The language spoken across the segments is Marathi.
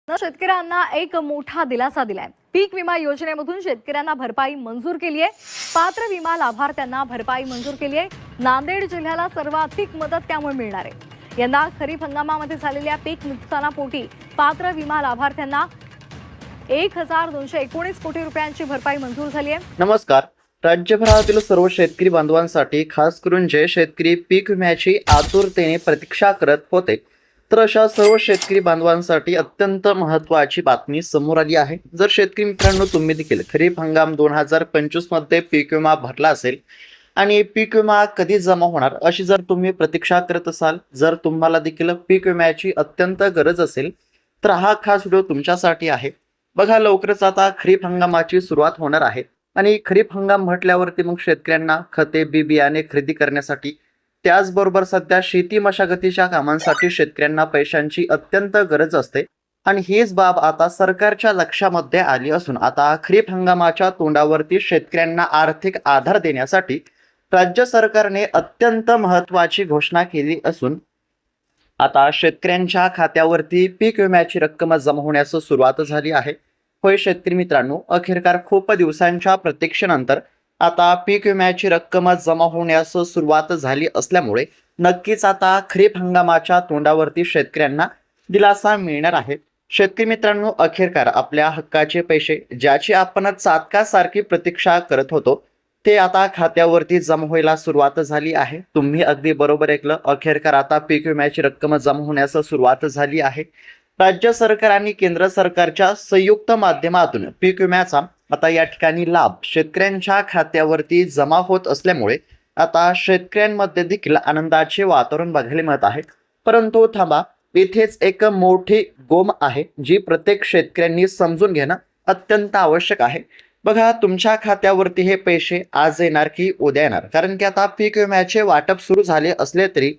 शेतकऱ्यांना एक मोठा दिलासा दिलाय। पीक विमा योजनेमधून शेतकऱ्यांना भरपाई मंजूर केली आहे। पात्र विमा लाभार्थ्यांना भरपाई मंजूर केली आहे। नांदेड जिल्ह्याला सर्वाधिक मदत त्यामुळे मिळणार आहे। यंदा खरीप हंगामामध्ये झालेल्या पीक नुकसानापोटी पात्र विमा लाभार्थ्यांना 1219 कोटी रुपयांची भरपाई मंजूर झाली आहे। नमस्कार। राज्यभरातील सर्व शेतकरी बांधवांसाठी खास करून जे शेतकरी पीक विम्याची आतुरतेने प्रतीक्षा करत होते तर अशा सर्व शेतकरी बांधवांसाठी अत्यंत महत्त्वाची बातमी समोर आली आहे। जर शेतकरी मित्रांनो तुम्ही देखील खरीप हंगाम 2025 मध्ये पीक विमा भरला असेल आणि पीक विमा कधी जमा होणार अशी जर तुम्ही प्रतीक्षा करत असाल, जर तुम्हाला देखील पीक विम्याची अत्यंत गरज असेल तर हा खास व्हिडिओ तुमच्यासाठी आहे। बघा, लवकरच आता खरीप हंगामाची सुरुवात होणार आहे आणि खरीप हंगाम म्हटल्यावरती मग शेतकऱ्यांना खते बियाणे खरेदी करण्यासाठी, त्याचबरोबर सध्या शेती मशागतीच्या कामांसाठी शेतकऱ्यांना पैशांची अत्यंत गरज असते आणि हीच बाब आता सरकारच्या लक्षामध्ये आली असून आता खरीप हंगामाच्या तोंडावरती शेतकऱ्यांना आर्थिक आधार देण्यासाठी राज्य सरकारने अत्यंत महत्त्वाची घोषणा केली असून आता शेतकऱ्यांच्या खात्यावरती पीक विम्याची रक्कम जमा होण्यास सुरुवात झाली आहे। होय शेतकरी मित्रांनो, अखेरकार खूप दिवसांच्या प्रतीक्षेनंतर आता पीक विम्याची रक्कम जमा होण्यास सुरुवात झाली असल्यामुळे नक्कीच आता खरीप हंगामाच्या तोंडावरती शेतकऱ्यांना दिलासा मिळणार आहे। शेतकरी मित्रांनो, अखेरकार आपल्या हक्काचे पैसे ज्याची आपण चातकासारखी प्रतीक्षा करत होतो ते आता खात्यावरती जमा व्हायला सुरुवात झाली आहे। तुम्ही अगदी बरोबर ऐकलं, अखेरकार आता पीक विम्याची रक्कम जमा होण्यास सुरुवात झाली आहे। राज्य सरकार आणि केंद्र सरकारच्या संयुक्त माध्यमातून पीक विम्याचा आता या ठिकाणी लाभ शेतकऱ्यांच्या खात्यावरती जमा होत असल्यामुळे आता शेतकऱ्यांमध्ये देखील आनंदाचे वातावरण बघायला मिळत आहे। परंतु थांबा, इथेच एक मोठी गोम आहे जी प्रत्येक शेतकऱ्यांनी समजून घेणं अत्यंत आवश्यक आहे। बघा, तुमच्या खात्यावरती हे पैसे आज येणार की उद्या येणार, कारण की आता पीक विम्याचे वाटप सुरू झाले असले तरी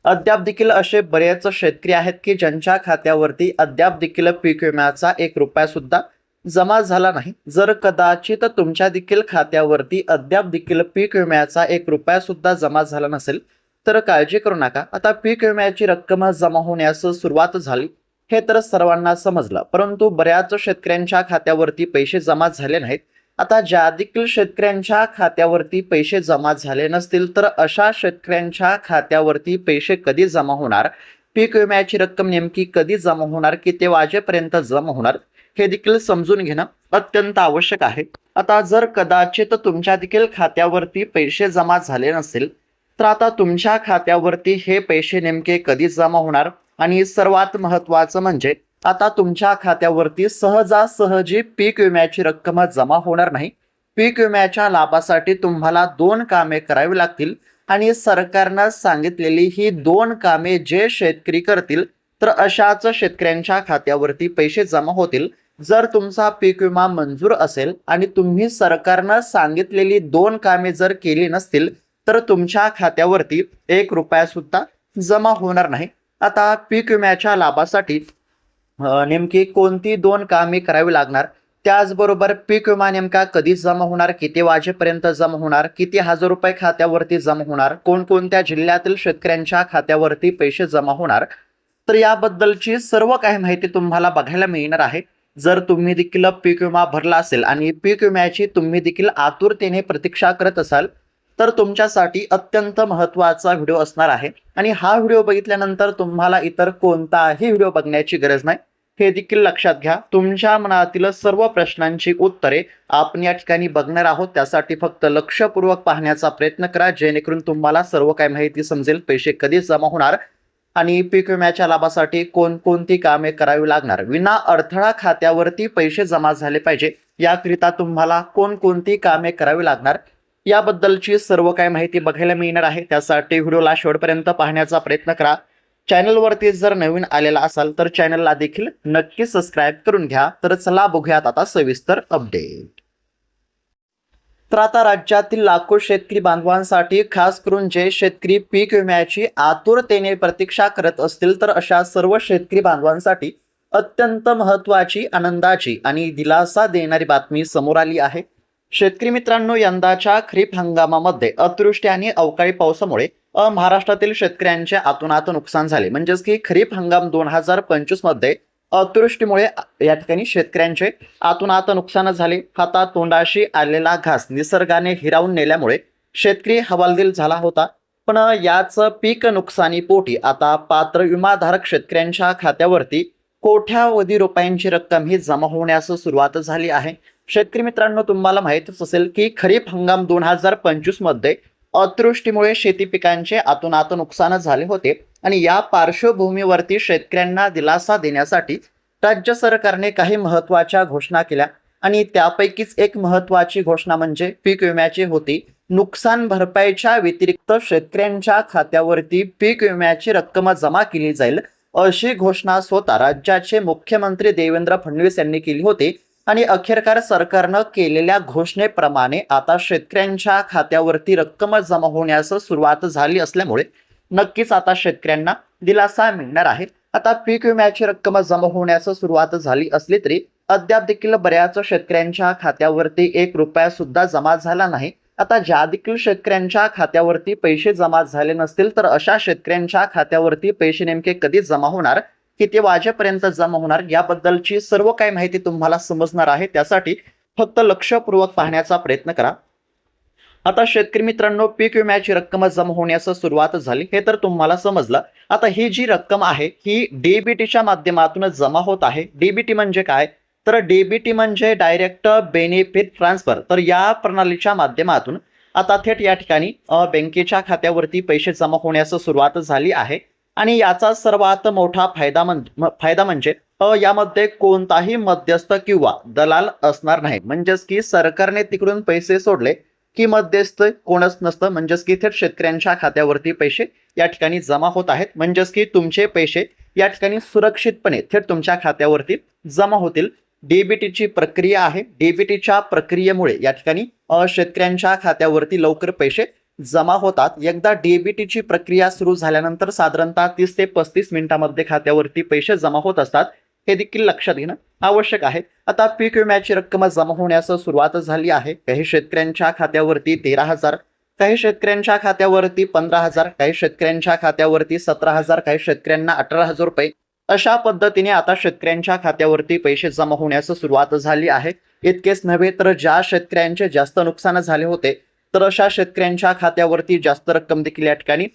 अद्याप देखील असे बरेच शेतकरी आहेत की ज्यांच्या खात्यावरती अद्याप देखील पीक विम्याचा 1 रुपया सुद्धा जमा झाला नाही। जर कदाचित तुमच्या देखील खात्यावरती अद्याप देखील पीक विम्याचा 1 रुपया सुद्धा जमा झाला नसेल तर काळजी करू नका, आता पीक विम्याची रक्कम जमा होण्यास सुरुवात झाली हे तर सर्वांना समजलं। परंतु बऱ्याच शेतकऱ्यांच्या खात्यावरती पैसे जमा झाले नाहीत। आता ज्या देखील शेतकऱ्यांच्या खात्यावरती पैसे जमा झाले नसतील तर अशा शेतकऱ्यांच्या खात्यावरती पैसे कधी जमा होणार, पीक विम्याची रक्कम नेमकी कधी जमा होणार, किती वाजेपर्यंत जमा होणार हे देखील समजून घेणं अत्यंत आवश्यक आहे। आता जर कदाचित तुमच्या देखील खात्यावरती पैसे जमा झाले नसतील तर आता तुमच्या खात्यावरती हे पैसे नेमके कधी जमा होणार आणि सर्वात महत्त्वाचं म्हणजे आता तुमच्या खात्यावरती सहजासहजी पीक विम्याची रक्कम जमा होणार नाही। पीक विम्याच्या लाभासाठी तुम्हाला 2 कामे करावी लागतील आणि सरकारनं सांगितलेली ही 2 कामे जे शेतकरी करतील तर अशाच शेतकऱ्यांच्या खात्यावरती पैसे जमा होतील। जर तुमचा पीक विमा मंजूर असेल आणि तुम्ही सरकारनं सांगितलेली 2 कामे जर केली नसतील तर तुमच्या खात्यावरती 1 रुपया सुद्धा जमा होणार नाही। आता पीक विम्याच्या लाभासाठी नेमकी कोणती 2 कामे करावी लागणार, त्याचबरोबर पीक विमा नेमका कधी जमा होणार, किती वाजेपर्यंत जमा होणार, किती हजार रुपये खात्यावरती जमा होणार, कोणकोणत्या जिल्ह्यातील शेतकऱ्यांच्या खात्यावरती पैसे जमा होणार, तर याबद्दलची सर्व काही माहिती तुम्हाला बघायला मिळणार आहे। जर तुम्ही देखील पीक विमा भरला असेल आणि पीक विम्याची तुम्ही देखील आतुरतेने प्रतीक्षा करत असाल तर तुमच्यासाठी अत्यंत महत्त्वाचा व्हिडिओ असणार आहे आणि हा व्हिडिओ बघितल्यानंतर तुम्हाला इतर कोणताही व्हिडिओ बघण्याची गरज नाही हे देखील लक्षात घ्या। तुमच्या मनातील सर्व प्रश्नांची उत्तरे आपण या ठिकाणी बघणार आहोत, त्यासाठी फक्त लक्षपूर्वक पाहण्याचा प्रयत्न करा जेणेकरून तुम्हाला सर्व काही माहिती समजेल। पैसे कधी जमा होणार आणि पीक विम्याच्या लाभासाठी कोणकोणती कामे करावी लागणार, विना अडथळा खात्यावरती पैसे जमा झाले पाहिजे याकरिता तुम्हाला कोणकोणती कामे करावी लागणार याबद्दलची सर्व काही माहिती बघायला मिळणार आहे। त्यासाठी व्हिडिओला शेवटपर्यंत पाहण्याचा प्रयत्न करा। चॅनलवरती जर नवीन आलेला असाल तर चॅनलला देखील नक्की सबस्क्राईब करून घ्या। तर चला बघूयात आता सविस्तर अपडेट। तर आता राज्यातील लाखो शेतकरी बांधवांसाठी खास करून जे शेतकरी पीक विम्याची आतुरतेने प्रतीक्षा करत असतील तर अशा सर्व शेतकरी बांधवांसाठी अत्यंत महत्त्वाची, आनंदाची आणि दिलासा देणारी बातमी समोर आली आहे। शेतकरी मित्रांनो, यंदाच्या खरीप हंगामामध्ये अतिवृष्टी आणि अवकाळी पावसामुळे महाराष्ट्रातील शेतकऱ्यांचे आतोनात नुकसान झाले। म्हणजेच की खरीप हंगाम 2025 मध्ये अतिवृष्टीमुळे या ठिकाणी शेतकऱ्यांचे आतून आत नुकसान झाले. हातातोंडाशी आलेला घास निसर्गाने हिरावून नेल्यामुळे शेतकरी हवालदिल झाला होता. पण याच पीक नुकसानीपोटी आता पात्र विमाधारक शेतकऱ्यांच्या खात्यावरती कोट्यावधी रुपयांची रक्कम ही जमा होण्यास सुरुवात झाली आहे. शेतकरी मित्रांनो, तुम्हाला माहितीच असेल की खरीप हंगाम 2025 मध्ये अतिवृष्टीमुळे शेती पिकांचे आतोनात नुकसान झाले होते आणि या पार्श्वभूमीवरती शेतकऱ्यांना दिलासा देण्यासाठी राज्य सरकारने काही महत्त्वाच्या घोषणा केल्या आणि त्यापैकीच एक महत्त्वाची घोषणा म्हणजे पीक विम्याची होती. नुकसान भरपाईच्या व्यतिरिक्त शेतकऱ्यांच्या खात्यावरती पीक विम्याची रक्कम जमा केली जाईल अशी घोषणा स्वतः राज्याचे मुख्यमंत्री देवेंद्र फडणवीस यांनी केली होती. आणि अखेरकार सरकारनं केलेल्या घोषणेप्रमाणे आता शेतकऱ्यांच्या खात्यावरती रक्कम जमा होण्यास सुरुवात झाली असल्यामुळे नक्कीच आता शेतकऱ्यांना दिलासा मिळणार आहे. आता पीक विम्याची रक्कम जमा होण्यास सुरुवात झाली असली तरी अद्याप देखील बऱ्याच शेतकऱ्यांच्या खात्यावरती 1 रुपया सुद्धा जमा झाला नाही. आता ज्या देखील शेतकऱ्यांच्या खात्यावरती पैसे जमा झाले नसतील तर अशा शेतकऱ्यांच्या खात्यावरती पैसे नेमके कधी जमा होणार, किती वाजेपर्यंत जमा होणार, याबद्दलची सर्व काही माहिती तुम्हाला समजणार आहे. त्यासाठी फक्त लक्षपूर्वक पाहण्याचा प्रयत्न करा. आता शेतकरी मित्रांनो, पीक विम्याची रक्कम जमा होण्यास सुरुवात झाली हे तर तुम्हाला समजलं. आता ही जी रक्कम आहे ही डीबीटीच्या माध्यमातून जमा होत आहे. डीबीटी म्हणजे काय, तर डीबीटी म्हणजे डायरेक्ट बेनिफिट ट्रान्सफर. तर या प्रणालीच्या माध्यमातून आता थेट या ठिकाणी बँकेच्या खात्यावरती पैसे जमा होण्यास सुरुवात झाली आहे. आणि याचा सर्वात मोठा फायदा म्हणजे यामध्ये कोणताही मध्यस्थ किंवा दलाल असणार नाही. म्हणजेच की सरकारने तिकडून पैसे सोडले की मध्यस्थ कोणच नसतं. म्हणजेच की थेट शेतकऱ्यांच्या खात्यावरती पैसे या ठिकाणी जमा होत आहेत. म्हणजेच की तुमचे पैसे या ठिकाणी सुरक्षितपणे थेट तुमच्या खात्यावरती जमा होतील. डीबीटीची प्रक्रिया आहे. डीबीटीच्या प्रक्रियेमुळे या ठिकाणी शेतकऱ्यांच्या खात्यावरती लवकर पैसे जमा होतात. एकदा डीबीटीची प्रक्रिया सुरू झाल्यानंतर साधारणतः 30 ते 35 मिनिटांमध्ये खात्यावरती पैसे जमा होत असतात. हे देखील लक्षात घेणं आवश्यक आहे. आता पीक विम्याची रक्कम जमा होण्यास सुरुवात झाली आहे. काही शेतकऱ्यांच्या खात्यावरती 13,000, काही शेतकऱ्यांच्या खात्यावरती 15,000, काही शेतकऱ्यांच्या खात्यावरती 17,000, काही शेतकऱ्यांना 18,000 रुपये अशा पद्धतीने आता शेतकऱ्यांच्या खात्यावरती पैसे जमा होण्यास सुरुवात झाली आहे. इतकेच नव्हे तर ज्या शेतकऱ्यांचे जास्त नुकसान झाले होते तर अशा शेतकऱ्यांच्या खात्यावरती जास्त रक्कम देखील या ठिकाणी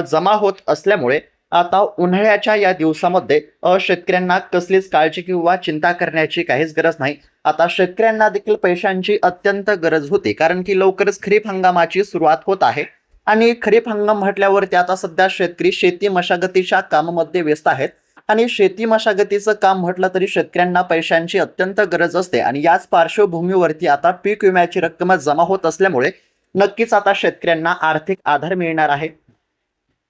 जमा होत असल्यामुळे आता उन्हाळ्याच्या या दिवसामध्ये शेतकऱ्यांना कसलीच काळजी किंवा चिंता करण्याची काहीच गरज नाही. आता शेतकऱ्यांना देखील पैशांची अत्यंत गरज होती, कारण की लवकरच खरीप हंगामाची सुरुवात होत आहे आणि खरीप हंगाम म्हटल्यावरती आता सध्या शेतकरी शेती मशागतीच्या कामामध्ये व्यस्त आहेत. आणि शेती मशागतीचं काम म्हटलं तरी शेतकऱ्यांना पैशांची अत्यंत गरज असते आणि याच पार्श्वभूमीवरती आता पीक विम्याची रक्कम जमा होत असल्यामुळे नक्कीच आता शेतकऱ्यांना आर्थिक आधार मिळणार आहे.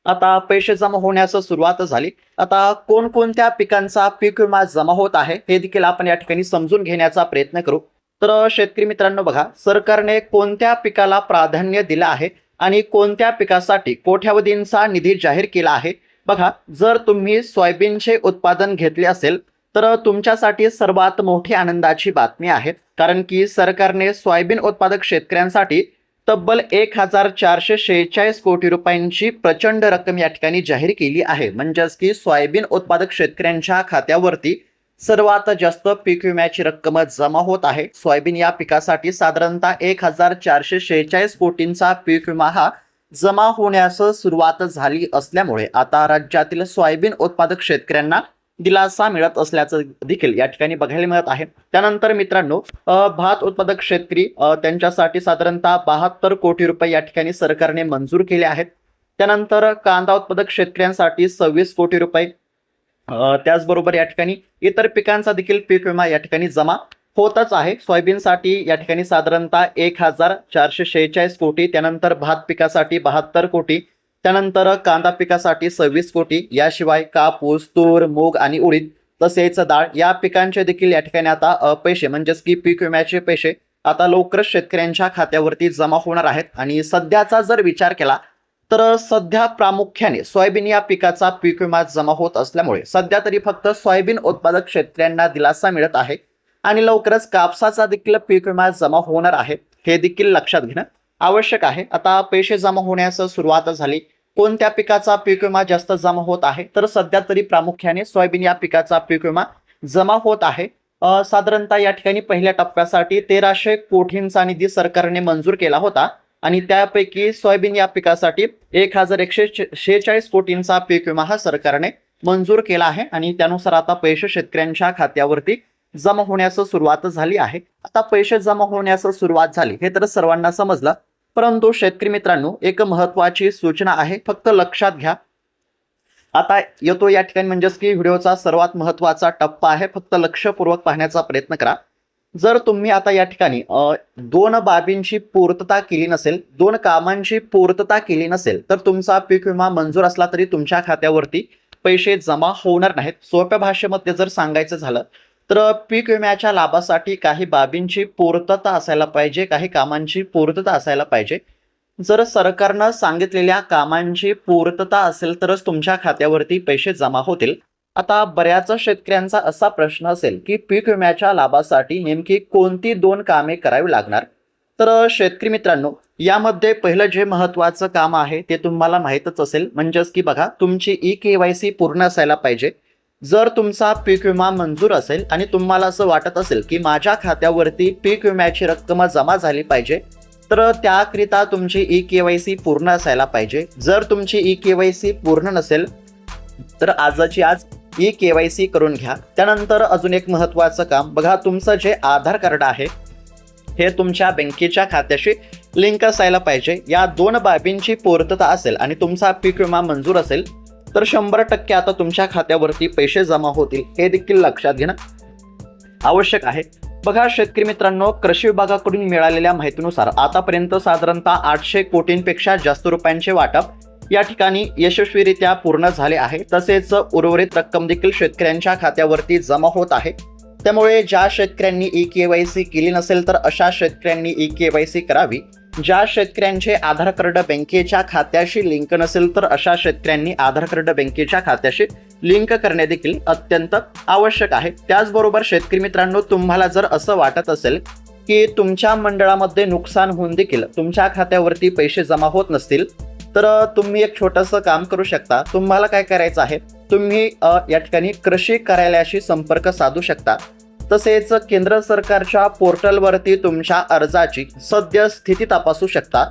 आता पैसे जमा होण्यास सुरुवात झाली. आता कोणकोणत्या पिकांचा पीक विमा जमा होत आहे हे देखील आपण या ठिकाणी समजून घेण्याचा प्रयत्न करू. तर शेतकरी मित्रांनो बघा, सरकारने कोणत्या पिकाला प्राधान्य दिलं आहे आणि कोणत्या पिकासाठी कोट्यावधींचा निधी जाहीर केला आहे. बघा, जर तुम्ही सोयाबीनचे उत्पादन घेतले असेल तर तुमच्यासाठी सर्वात मोठी आनंदाची बातमी आहे, कारण की सरकारने सोयाबीन उत्पादक शेतकऱ्यांसाठी तब्बल 1,446 कोटी रुपयांची प्रचंड रक्कम या ठिकाणी जाहीर केली आहे. म्हणजेच की सोयाबीन उत्पादक शेतकऱ्यांच्या खात्यावरती सर्वात जास्त पीक विम्याची रक्कम जमा होत आहे. सोयाबीन या पिकासाठी साधारणतः 1,446 कोटींचा पीक विमा हा जमा होण्यास सुरुवात झाली असल्यामुळे आता राज्यातील सोयाबीन उत्पादक शेतकऱ्यांना दिलासा मिळत असल्याचं देखील या ठिकाणी बघायला मिळत आहे. त्यानंतर मित्रांनो, भात उत्पादक शेतकरी त्यांच्यासाठी साधारणतः 72 कोटी रुपये या ठिकाणी सरकारने मंजूर केले आहेत. त्यानंतर कांदा उत्पादक शेतकऱ्यांसाठी 26 कोटी रुपये, त्याचबरोबर या ठिकाणी इतर पिकांचा देखील पीक विमा या ठिकाणी जमा होतच आहे. सोयाबीनसाठी या ठिकाणी साधारणतः 1,446 कोटी, त्यानंतर भात पिकासाठी 72 कोटी, त्यानंतर कांदा पिकासाठी 26 कोटी, याशिवाय कापूस, तूर, मूग आणि उडीद तसेच डाळ या पिकांचे देखील या ठिकाणी आता पैसे म्हणजेच की पीक विम्याचे पैसे आता लवकरच शेतकऱ्यांच्या खात्यावरती जमा होणार आहेत. आणि सध्याचा जर विचार केला तर सध्या प्रामुख्याने सोयाबीन या पिकाचा पीक विमा जमा होत असल्यामुळे सध्या तरी फक्त सोयाबीन उत्पादक शेतकऱ्यांना दिलासा मिळत आहे आणि लवकरच कापसाचा देखील पीक विमा जमा होणार आहे. हे देखील लक्षात घेणं आवश्यक आहे. आता पैसे जमा होण्यास सुरुवात झाली. कोणत्या पिकाचा पीक विमा जास्त जमा होत आहे तर सध्या तरी प्रामुख्याने सोयाबीन या पिकाचा पीक विमा जमा होत आहे. साधारणतः या ठिकाणी पहिल्या टप्प्यासाठी 1300 कोटींचा निधी सरकारने मंजूर केला होता आणि त्यापैकी सोयाबीन या पिकासाठी 1146 कोटींचा पीक विमा हा सरकारने मंजूर केला आहे आणि त्यानुसार आता पैसे शेतकऱ्यांच्या खात्यावरती जमा होण्यास सुरुवात झाली आहे. आता पैसे जमा होण्यास सुरुवात झाली हे तर सर्वांना समजलं, परंतु शेतकरी मित्रांनो एक महत्त्वाची सूचना आहे, फक्त लक्षात घ्या. आता येतो या ठिकाणी म्हणजेच की व्हिडिओचा सर्वात महत्त्वाचा टप्पा आहे, फक्त लक्षपूर्वक पाहण्याचा प्रयत्न करा. जर तुम्ही आता या ठिकाणी दोन बाबींची पूर्तता केली नसेल, दोन कामांची पूर्तता केली नसेल, तर तुमचा पीक विमा मंजूर असला तरी तुमच्या खात्यावरती पैसे जमा होणार नाहीत. सोप्या भाषेमध्ये जर सांगायचं झालं तर पीक विम्याच्या लाभासाठी काही बाबींची पूर्तता असायला पाहिजे, काही कामांची पूर्तता असायला पाहिजे. जर सरकारनं सांगितलेल्या कामांची पूर्तता असेल तरच तुमच्या खात्यावरती पैसे जमा होतील. आता बऱ्याच शेतकऱ्यांचा असा प्रश्न असेल की पीक विम्याच्या लाभासाठी नेमकी कोणती दोन कामे करावी लागणार. तर शेतकरी मित्रांनो यामध्ये पहिलं जे महत्त्वाचं काम आहे ते तुम्हाला माहीतच असेल, म्हणजेच की बघा तुमची KYC पूर्ण असायला पाहिजे. जर तुमचा पीक विमा मंजूर असेल आणि तुम्हाला असं वाटत असेल की माझ्या खात्यावरती पीक विम्याची रक्कम जमा झाली पाहिजे, तर त्याकरिता तुमची KYC पूर्ण असायला पाहिजे. जर तुमची KYC पूर्ण नसेल तर आजची आज KYC करून घ्या. त्यानंतर अजून एक महत्त्वाचं काम बघा, तुमचं जे आधार कार्ड आहे हे तुमच्या बँकेच्या खात्याशी लिंक असायला पाहिजे. या दोन बाबींची पूर्तता असेल आणि तुमचा पीक विमा मंजूर असेल तर 100% आता तुमच्या खात्यावरती पैसे जमा होतील, हे देखील लक्षात घेणं आवश्यक आहे. बघा शेतकरी मित्रांनो, कृषी विभागाकडून मिळालेल्या माहितीनुसार आतापर्यंत साधारणतः 800 कोटींपेक्षा जास्त रुपयांचे वाटप या ठिकाणी यशस्वीरित्या पूर्ण झाले आहे. तसेच उर्वरित रक्कम देखील शेतकऱ्यांच्या खात्यावरती जमा होत आहे. त्यामुळे ज्या शेतकऱ्यांनी KYC केली नसेल तर अशा शेतकऱ्यांनी KYC करावी. ज्या शेतकऱ्यांचे आधार कार्ड बँकेच्या खात्याशी लिंक नसेल तर अशा शेतकऱ्यांनी आधार कार्ड बँकेच्या खात्याशी लिंक करणे देखील अत्यंत आवश्यक आहे. त्याचबरोबर शेतकरी मित्रांनो, तुम्हाला जर असं वाटत असेल की तुमच्या मंडळामध्ये नुकसान होऊन देखील तुमच्या खात्यावरती पैसे जमा होत नसतील, तर तुम्ही एक छोटंसं काम करू शकता. तुम्हाला काय करायचं आहे, तुम्ही या ठिकाणी कृषी कार्यालयाशी संपर्क साधू शकता. तसेच केंद्र सरकारच्या पोर्टलवरती तुमच्या अर्जाची सद्यस्थिती तपासू शकता.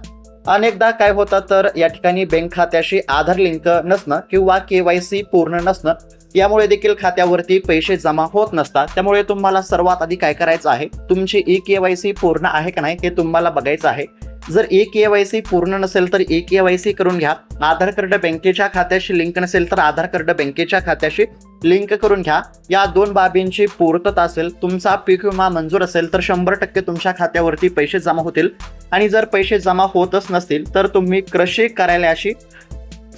अनेकदा काय होतं तर या ठिकाणी बँक खात्याशी आधार लिंक नसणं किंवा KYC पूर्ण नसणं यामुळे देखील खात्यावरती पैसे जमा होत नसतात. त्यामुळे तुम्हाला सर्वात आधी काय करायचं आहे, तुमची KYC पूर्ण आहे का नाही हे तुम्हाला बघायचं आहे. जर KYC पूर्ण नसेल तर KYC करून घ्या. आधार कार्ड बँकेच्या खात्याशी लिंक नसेल तर आधार कार्ड बँकेच्या खात्याशी लिंक करून घ्या. या दोन बाबींची पूर्तता असेल, तुमचा पीक विमा मंजूर असेल तर 100% तुमच्या खात्यावरती पैसे जमा होतील. आणि जर पैसे जमा होतच नसतील तर तुम्ही कृषी कार्यालयाशी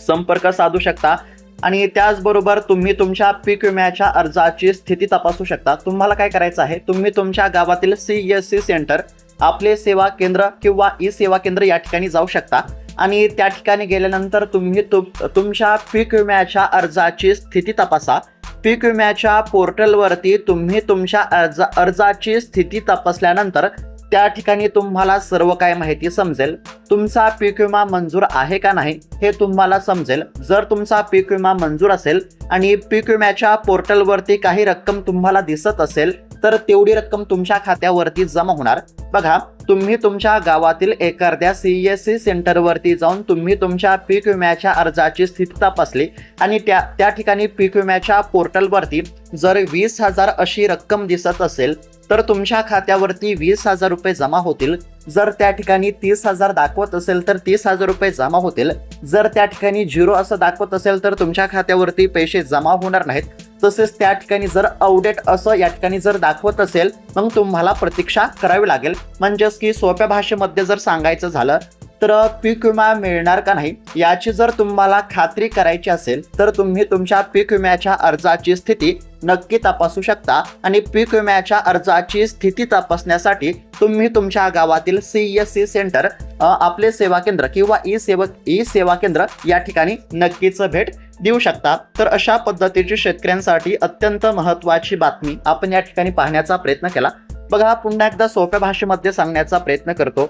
संपर्क साधू शकता. आणि त्याचबरोबर तुम्ही तुमच्या पीक विम्याच्या अर्जाची स्थिती तपासू शकता. तुम्हाला काय करायचं आहे, तुम्ही तुमच्या गावातील CSC सेंटर, आपले सेवा केंद्र किंवा सेवा केंद्र या ठिकाणी जाऊ शकता आणि त्या ठिकाणी गेल्यानंतर तुम्ही तुमच्या पीक विम्याच्या अर्जाची स्थिती तपासा. पीक विम्याच्या पोर्टलवरती तुम्ही तुमच्या अर्जाची स्थिती तपासल्यानंतर त्या ठिकाणी तुम्हाला सर्व काय माहिती समजेल. तुमचा पीक विमा मंजूर आहे का नाही हे तुम्हाला समजेल. जर तुमचा पीक विमा मंजूर असेल आणि पीक विम्याच्या पोर्टलवरती काही रक्कम तुम्हाला दिसत असेल तर तेवढी रक्कम तुमच्या खात्यावरती जमा होणार. बघा, तुम्ही तुमच्या गावातील एखाद्या CSC सेंटरवरती जाऊन तुम्ही तुमच्या पीक विम्याच्या अर्जाची स्थिती तपासली आणि त्या ठिकाणी पीक विम्याच्या पोर्टलवरती जर 20,000 अशी रक्कम दिसत असेल तर तुमच्या खात्यावरती 20,000 रुपये जमा होतील. जर त्या ठिकाणी 30,000 दाखवत असेल तर 30,000 रुपये जमा होतील. जर त्या ठिकाणी 0 असं दाखवत असेल तर तुमच्या खात्यावरती पैसे जमा होणार नाहीत. तसेच त्या ठिकाणी जर आउटडेट असं या ठिकाणी जर दाखवत असेल मग तुम्हाला प्रतीक्षा करावी लागेल. म्हणजेच की सोप्या भाषेमध्ये जर सांगायचं झालं तर पीक विमा मिळणार का नाही याची जर तुम्हाला खात्री करायची असेल तर तुम्ही तुमच्या पीक विम्याच्या अर्जाची स्थिती नक्की तपासू शकता. आणि पीक विम्याच्या अर्जाची स्थिती तपासण्यासाठी तुम्ही तुमच्या गावातील CSC सेंटर, आपले सेवा केंद्र किंवा सेवा केंद्र या ठिकाणी नक्कीच भेट देऊ शकता. तर अशा पद्धतीची शेतकऱ्यांसाठी अत्यंत महत्त्वाची बातमी आपण या ठिकाणी पाहण्याचा प्रयत्न केला. बघा, पुन्हा एकदा सोप्या भाषेमध्ये सांगण्याचा प्रयत्न करतो.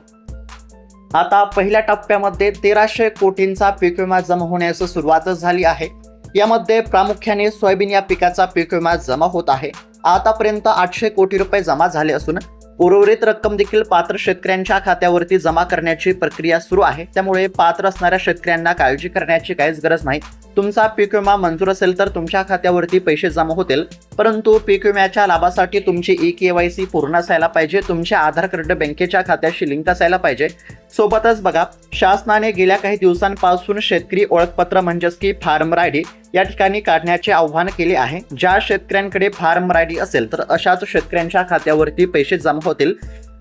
आता पहिल्या टप्प्यामध्ये 1300 कोटींचा पीक विमा जमा होण्यास सुरुवात झाली आहे. यामध्ये प्रामुख्याने सोयाबीन या पिकाचा पीक विमा जमा होत आहे. आतापर्यंत 800 कोटी रुपये जमा झाले असून उर्वरित रक्कम देखील पात्र शेतकऱ्यांच्या खात्यावरती जमा करण्याची प्रक्रिया सुरू आहे. त्यामुळे पात्र असणाऱ्या शेतकऱ्यांना काळजी करण्याची काहीच गरज नाही. तुमचा पीक विमा मंजूर असेल तर तुमच्या खात्यावरती पैसे जमा होतील. परंतु पीक विम्याच्या लाभासाठी तुमची KYC पूर्ण असायला पाहिजे. तुमचे आधार कार्ड बँकेच्या खात्याशी लिंक असायला पाहिजे. सोबतच बघा, शासनाने गेल्या काही दिवसांपासून शेतकरी ओळखपत्र म्हणजेच की फार्मर ID या ठिकाणी काढण्याचे आवाहन केले आहे. ज्या शेतकऱ्यांकडे फार्मर ID असेल तर अशाच शेतकऱ्यांच्या खात्यावरती पैसे जमा होतील.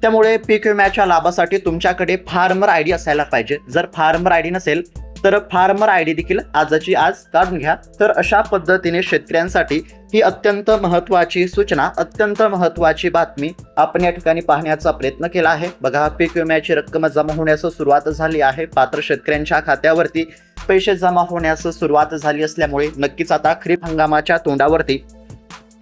त्यामुळे पीक विम्याच्या लाभासाठी तुमच्याकडे फार्मर ID असायला पाहिजे. जर फार्मर ID नसेल तर फार्मर ID देखील आजची आज काढून घ्या. तर अशा पद्धतीने शेतकऱ्यांसाठी ही अत्यंत महत्त्वाची सूचना, अत्यंत महत्त्वाची बातमी आपण या ठिकाणी पाहण्याचा प्रयत्न केला आहे. बघा, पीक विम्याची रक्कम जमा होण्यास सुरुवात झाली आहे. पात्र शेतकऱ्यांच्या खात्यावरती पैसे जमा होण्यास सुरुवात झाली असल्यामुळे नक्कीच आता खरीप हंगामाच्या तोंडावरती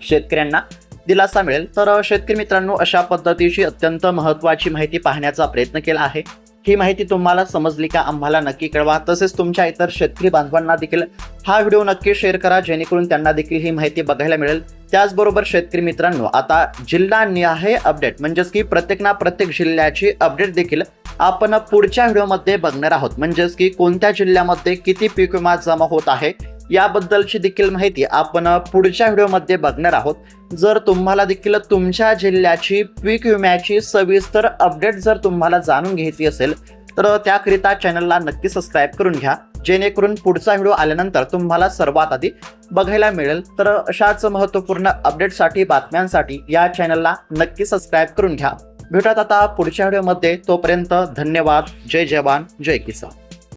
शेतकऱ्यांना दिलासा मिळेल. तर शेतकरी मित्रांनो, अशा पद्धतीची अत्यंत महत्त्वाची माहिती पाहण्याचा प्रयत्न केला आहे. ही माहिती तुम्हाला समजली का आम्हाला नक्की कळवा. तसेच तुमच्या इतर शेतकरी बांधवांना देखील हा व्हिडिओ नक्की शेअर करा, जेणेकरून त्यांना देखील ही माहिती बघायला मिळेल. त्याचबरोबर शेतकरी मित्रांनो, आता जिल्हानिहाय अपडेट म्हणजेच की प्रत्येक जिल्ह्याची अपडेट देखील आपण पुढच्या व्हिडिओमध्ये बघणार आहोत. म्हणजेच की कोणत्या जिल्ह्यामध्ये किती पीक विमा जमा होत आहे याबद्दलची देखील माहिती आपण पुढच्या व्हिडिओमध्ये बघणार आहोत. जर तुम्हाला देखील तुमच्या जिल्ह्याची पीक विम्याची सविस्तर अपडेट जर तुम्हाला जाणून घ्यायची असेल तर त्याकरिता चॅनलला नक्की सबस्क्राईब करून घ्या, जेणेकरून पुढचा व्हिडिओ आल्यानंतर तुम्हाला सर्वात आधी बघायला मिळेल. तर अशाच महत्त्वपूर्ण अपडेटसाठी, बातम्यांसाठी या चॅनलला नक्की सबस्क्राईब करून घ्या. भेटूयात आता पुढच्या व्हिडिओमध्ये. तोपर्यंत धन्यवाद. जय जवान, जय किसान.